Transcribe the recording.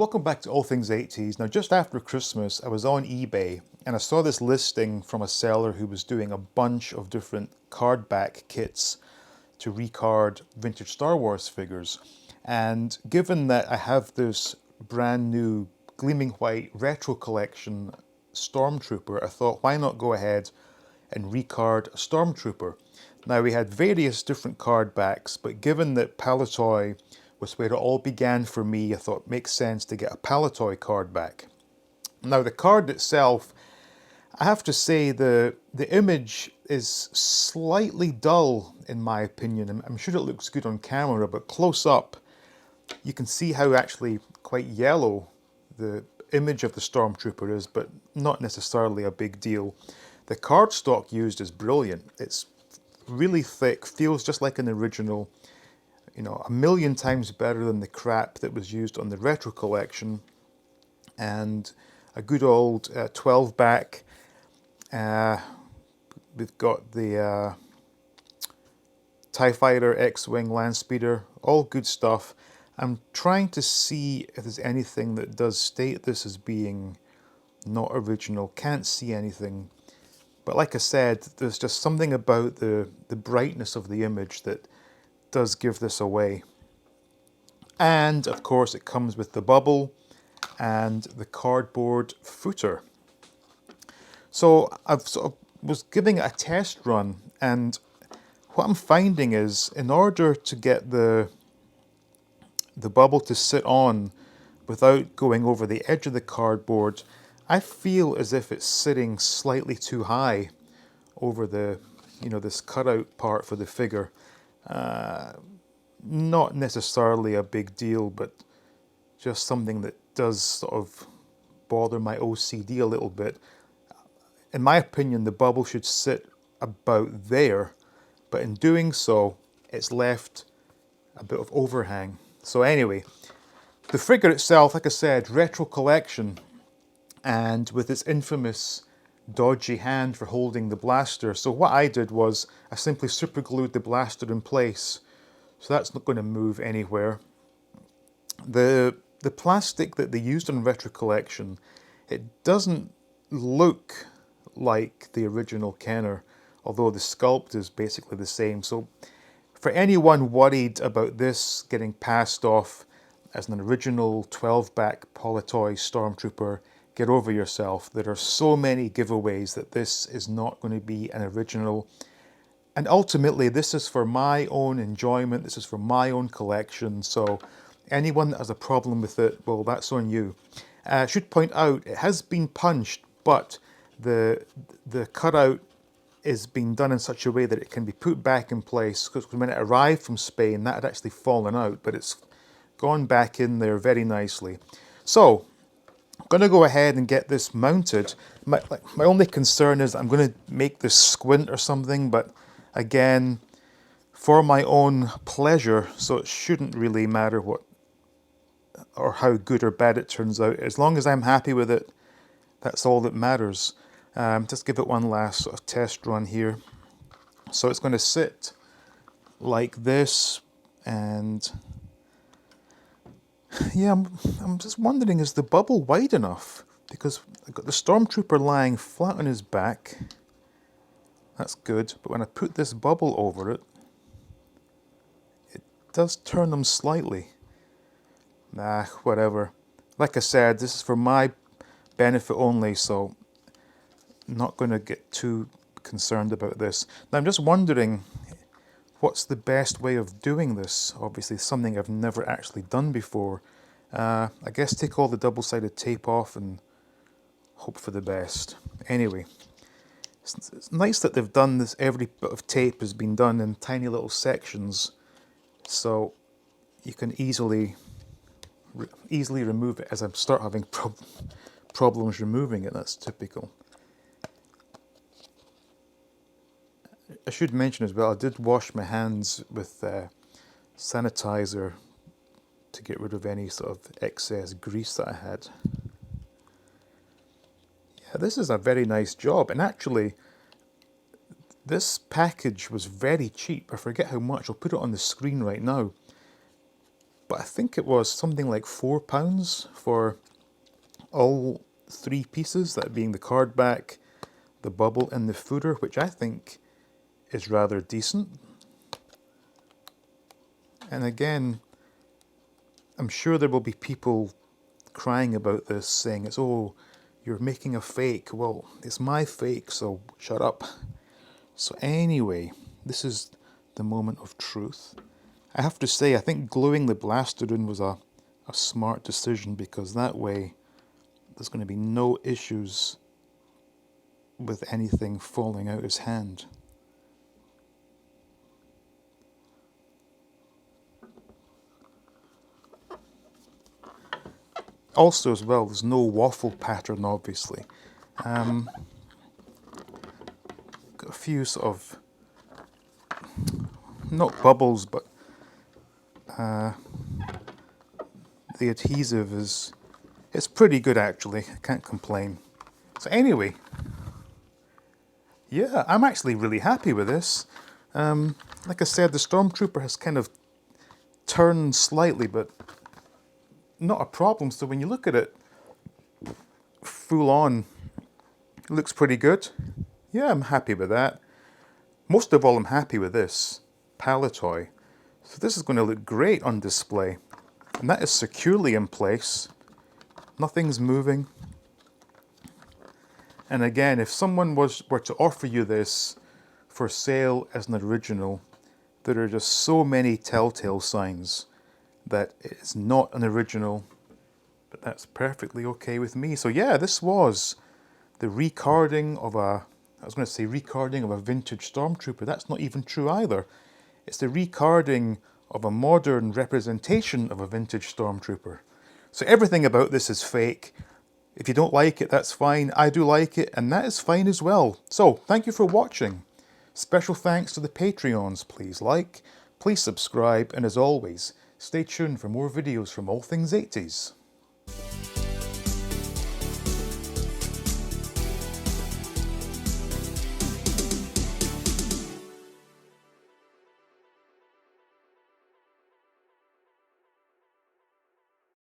Welcome back to All Things 80s. Now, just after Christmas, I was on eBay and I saw this listing from a seller who was doing a bunch of different card back kits to Recard vintage Star Wars figures. And given that I have this brand new gleaming white retro collection Stormtrooper, I thought, why not go ahead and Recard a Stormtrooper? Now, we had various different card backs, but given that Palitoy was where it all began for me, I thought it makes sense to get a Palitoy card back. Now, the card itself, I have to say the image is slightly dull in my opinion. I'm sure it looks good on camera, but close up you can see how actually quite yellow the image of the Stormtrooper is, but not necessarily a big deal. The cardstock used is brilliant. It's really thick, feels just like an original, you know, a million times better than the crap that was used on the retro collection. And a good old 12 back. We've got the TIE Fighter, X-Wing, Landspeeder, all good stuff. I'm trying to see if there's anything that does state this as being not original. Can't see anything. But like I said, there's just something about the brightness of the image that does give this away. And of course it comes with the bubble and the cardboard footer. So I've sort of was giving it a test run, and what I'm finding is in order to get the bubble to sit on without going over the edge of the cardboard, I feel as if it's sitting slightly too high over the, you know, this cutout part for the figure. Not necessarily a big deal, but just something that does sort of bother my OCD a little bit. In my opinion, the bubble should sit about there, but in doing so, it's left a bit of overhang. So anyway, the figure itself, like I said, retro collection, and with its infamous dodgy hand for holding the blaster. So what I did was I simply super glued the blaster in place. So that's not going to move anywhere. The plastic that they used on retro collection, it doesn't look like the original Kenner, although the sculpt is basically the same. So for anyone worried about this getting passed off as an original 12-back Palitoy Stormtrooper, get over yourself. There are so many giveaways that this is not going to be an original. And ultimately, this is for my own enjoyment. This is for my own collection. So anyone that has a problem with it, well, that's on you. I should point out, it has been punched, but the cutout is being done in such a way that it can be put back in place, because when it arrived from Spain, that had actually fallen out, but it's gone back in there very nicely. So I'm going to go ahead and get this mounted. My only concern is I'm going to make this squint or something, but again, for my own pleasure, so it shouldn't really matter what or how good or bad it turns out. As long as I'm happy with it, that's all that matters. Just give it one last sort of test run here. So it's going to sit like this, and yeah, I'm just wondering, is the bubble wide enough? Because I've got the Stormtrooper lying flat on his back. That's good, but when I put this bubble over it, it does turn them slightly. Nah, whatever. Like I said, this is for my benefit only, so I'm not going to get too concerned about this. Now I'm just wondering, what's the best way of doing this? Obviously something I've never actually done before. I guess take all the double-sided tape off and hope for the best. Anyway, it's nice that they've done this. Every bit of tape has been done in tiny little sections, so you can easily remove it. As I start having problems removing it, that's typical. I should mention as well, I did wash my hands with sanitizer to get rid of any sort of excess grease that I had. Yeah, this is a very nice job, and actually this package was very cheap. I forget how much, I'll put it on the screen right now. but I think it was something like £4 for all 3 pieces, that being the card back, the bubble and the footer, which I think is rather decent. And again, I'm sure there will be people crying about this, saying it's, oh, you're making a fake. Well, it's my fake, so shut up. So anyway, this is the moment of truth. I have to say, I think gluing the blaster in was a smart decision, because that way there's going to be no issues with anything falling out his hand. Also as well, there's no waffle pattern, obviously. Got a few sort of, not bubbles, but the adhesive it's pretty good actually, I can't complain. So anyway, yeah, I'm actually really happy with this. Like I said, the Stormtrooper has kind of turned slightly, but not a problem. So when you look at it full on, it looks pretty good. Yeah, I'm happy with that. Most of all, I'm happy with this Palitoy. So this is going to look great on display. And that is securely in place. Nothing's moving. And again, if someone were to offer you this for sale as an original, there are just so many telltale signs that it's not an original, but that's perfectly okay with me. So yeah, this was the recarding of recarding of a vintage Stormtrooper. That's not even true either. It's the recarding of a modern representation of a vintage Stormtrooper. So everything about this is fake. If you don't like it, that's fine. I do like it, and that is fine as well. So, thank you for watching. Special thanks to the Patreons. Please like, please subscribe, and as always, stay tuned for more videos from All Things 80s.